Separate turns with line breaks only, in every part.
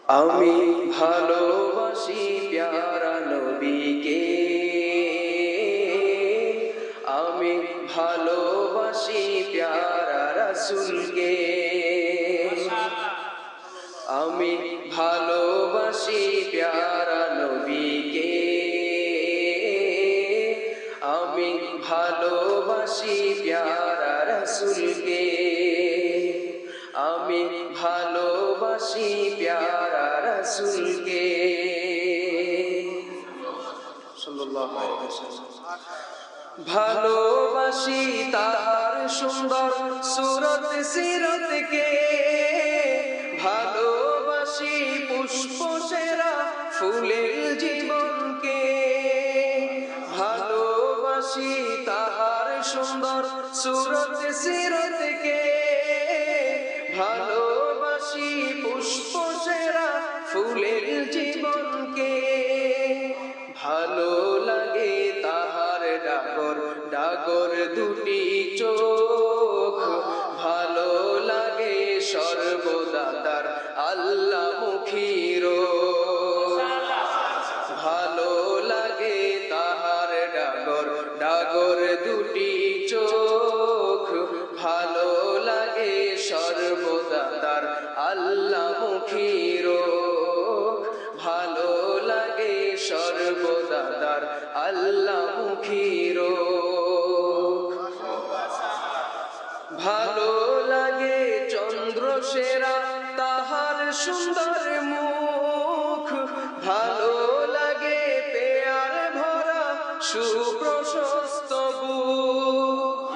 আমি ভালোবাসি প্যারা নবীকে, আমি ভালোবাসি প্যারা রাসূলকে, আমি ভালোবাসি প্যারা নবীকে, আমি ভালোবাসি প্যারা রাসূলকে, আমি ভালোবাসি প্যারা রাসূলকে সাল্লাল্লাহু আলাইহি ওয়াসাল্লাম। ভালোবাসি তাহার সুন্দর সুরত সিরতকে, ভালোবাসি পুষ্প সেরা ফুলের জীবনকে, ভালোবাসি তাহার সুন্দর সুরত সিরতকে, ভালোবাসি পুষ্প সেরা ফুলের জীবনকে, ভালো লাগে তাহার ডাগর ডাগর দুটি চোখ, ভালো লাগে সর্বদা তার আল্লাহমুখীর, ভালো লাগে তাহার ডাগর ডাগর দুটি চোখ, ভালো লাগে সর্বদা তার আল্লাহমুখীর, ভালো লাগে সর্বদা তার আল্লাহমুখীর, ভালো লাগে চন্দ্র সেরা তাহার সুন্দর মুখ, ভালো লাগে পেয়ার ভরা সুপ্রশস্ত বুক,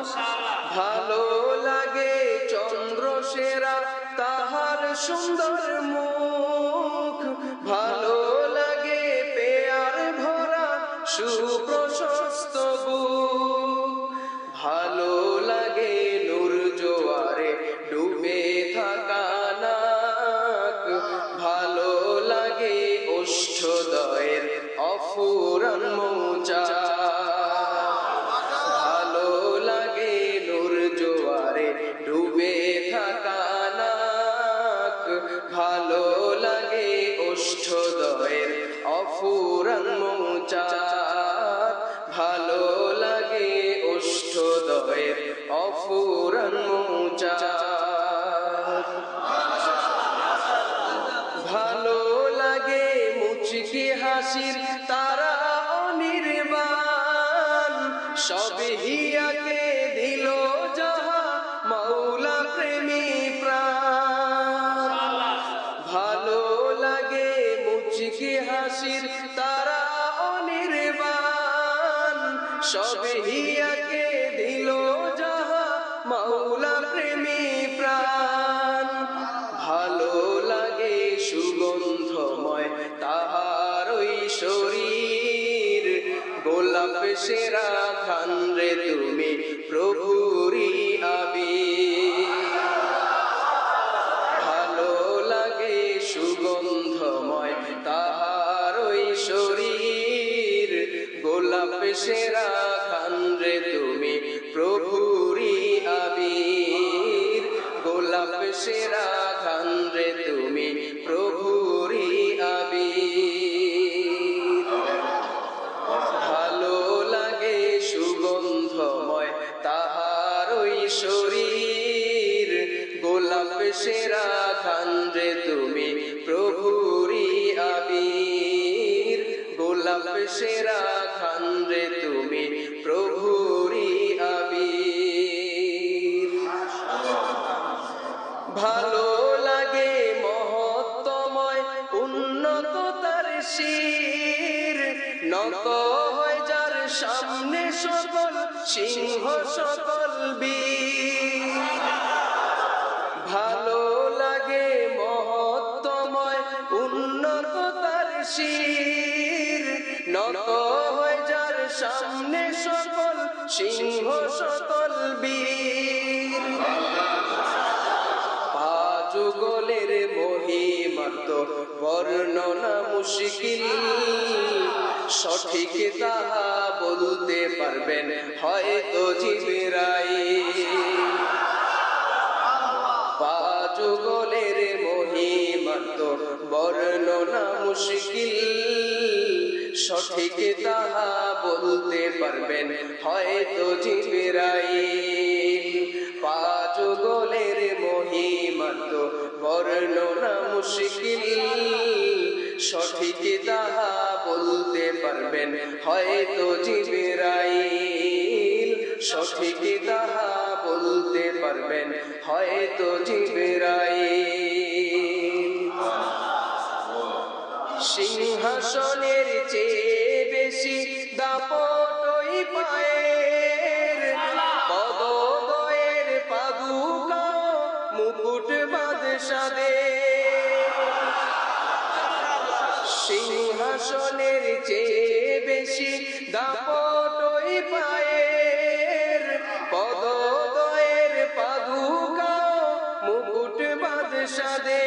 ভালো লাগে চন্দ্র সেরা তাহার সুন্দর মুখ, ভালো লাগে পেয়ার ভরা সুপ্রশস্ত বুক, ভালো লাগে নূর জোয়ারে ডুবে থাকা নাক, ভালো লাগে ওষ্ঠদয়ের অফুরান মৌচা, ভালো লাগে নূর জোয়ারে ডুবে থাকা নাক, ভালো লাগে ওষ্ঠদয়ের অফুরান মৌচা, ভালো লাগে ওষ্ঠদয়ের অফুরান মৌচা, ভালো লাগে মুচকি হাসির তারা অনির্বাণ, সবে হিয়াকে দিল যাহা মাওলা প্রেমী প্রাণ, ভালো লাগে মুচকি হাসির তারা অনির্বাণ, সবে হিয়াকে দিল যাহা মাওলা প্রেমী প্রাণ, ভালো লাগে সুগন্ধময় তাহার ওই শরীর, গোলাপ সেরা ঘ্রাণ রে তুমি প্রভুরি আবির, ভালো লাগে সুগন্ধময় তাহার ওই শরীর, গোলাপ সেরা ঘ্রাণ রে তুমি প্রভুরি আবির, গোলাপ সেরা ঘ্রাণ রে তুমি প্রভুরি আবির, ভালো লাগে সুগন্ধময় তাহার ওই শরীর, গোলাপ সেরা ঘ্রাণ রে তুমি প্রভুরি আবির, গোলাপ সেরা ঘ্রাণ রে তুমি প্রভুরি আবির, ভালো লাগে মহত্তময় উন্নত তার শির, নত হয় যার সামনে সকল সিংহ সকল বীর, ভালো লাগে মহত্তময় উন্নত তার শির, নত হয় যার সামনে সকল সিংহ সকল বীর, যুগলের মহিমার্ত বর্ণনা মুশকিল, সঠিক তাহা বলতে পারবেন হয়তো জিবরাইল, যুগলের মহিমাত্ম বর্ণনা মুশকিল, সঠিক তাহা বলতে পারবেন হয়তো জিবরাইল। পাঁচ যুগলের মহিমাত্ম বর্ণনা মুশকিল, সঠিক তাহা বলতে পারবেন হয়তো জিবরাইল। সঠিক তাহা বলতে পারবেন হয়তো জিবরাইল। সিংহাসনের চেয়ে বেশি দাপট ওই পায়ের, পদদ্বয়ের পাদুকা মুকুট বাদশাদের। সিংহাসনের চেয়ে বেশি দাপট ওই পায়ের, পদদ্বয়ের পাদুকা মুকুট বাদশাদের।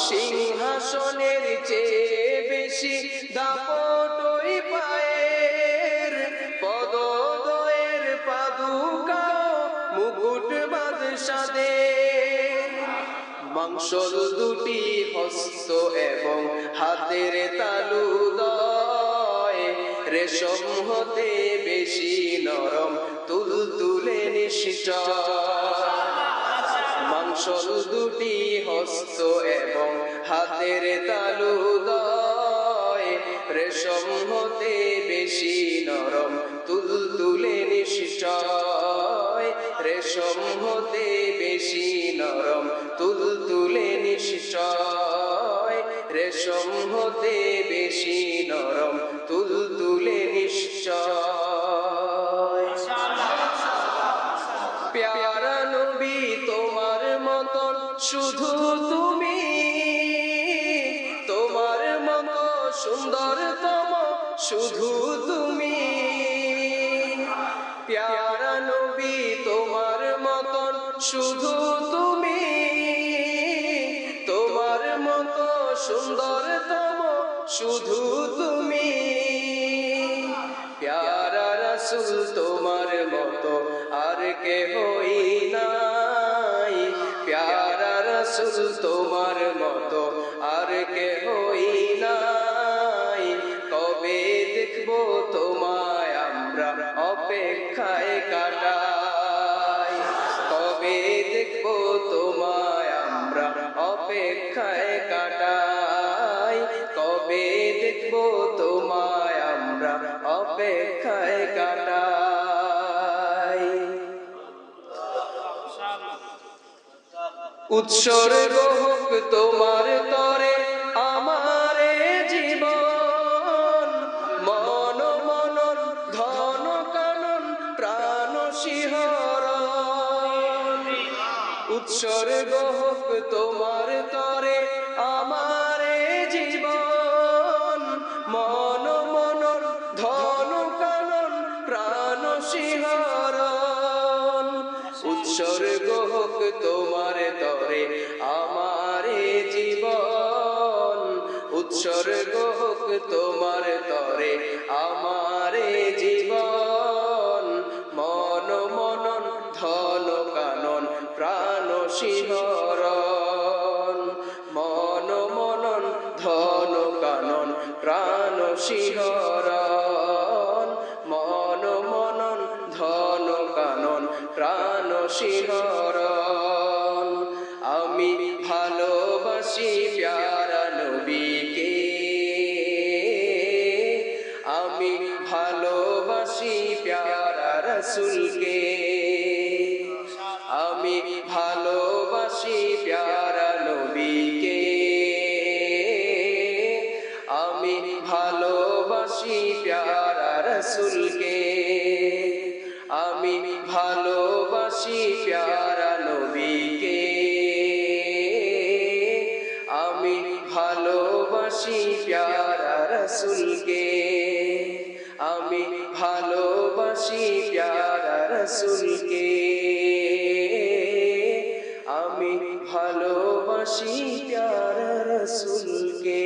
সিংহাসনের চেয়ে বেশি দাপট ওই পায়ের, পদদ্বয়ের পাদুকা মুকুট বাদশাদের। মাংসল দুটি হস্ত এবং হাতের তালুদয়, রেশম হতে বেশি নরম তুলতুলে নিশ্চয়। মাংসল দুটি হস্ত এবং হাতের তালুদয়, রেশম হতে বেশি নরম তুলতুলে নিশ্চয়। রেশম হতে বেশি নরম তুলতুলে নিশ্চয়। রেশম হতে বেশি নরম তুলতুলে নিশ্চয়। প্যারা নবী তোমার মতন শুধু তুমি, তোমার মতো সুন্দরতম শুধু তুমি। প্যারা নবী তোমার মতন শুধু তুমি, তোমার মতো সুন্দরতম শুধু তুমি। প্যারা রাসূল তোমার মতো আর কেহই নাই, প্যারা রাসূল তোমার মতো আর কেহই নাই। কবে দেখবো তোমায় আমরা অপেক্ষায় কাটাই, কবে দেখবো তোমায় আমরা অপেক্ষায় কাটাই। কবে দেখবো তোমায় আমরা অপেক্ষায় কাটাই। উৎসর্গ হোক তোমার তরে আমার জীবন, মন মনন ধন কানন প্রাণ শিহরণ। উৎসর্গ হোক তোমার তরে আমার জীবন, মন মনন ধন কানন প্রাণ শিহরণ। উৎসর্গ হোক তোমার তরে আমার জীবন, উৎসর্গ হোক তোমার তরে আমার জীবন। মন মনন ধন কানন প্রাণ শিহরণ। মন মনন ধন কানন প্রাণ শিহরণ। মন মনন ধন কানন প্রাণ শিহরণ। আমি ভালোবাসি প্যারা নবীকে, আমি ভালোবাসি প্যারা রাসূলকে। আমি ভালোবাসি প্যারা নবীকে, আমি ভালোবাসি প্যারা রাসূলকে। আমি ভালোবাসি প্যারা নবীকে, আমি ভালোবাসি প্যারা রাসূলকে। আমি ভালোবাসি প্যারা রাসূলকে, আমি ভালোবাসি প্যারা রাসূলকে।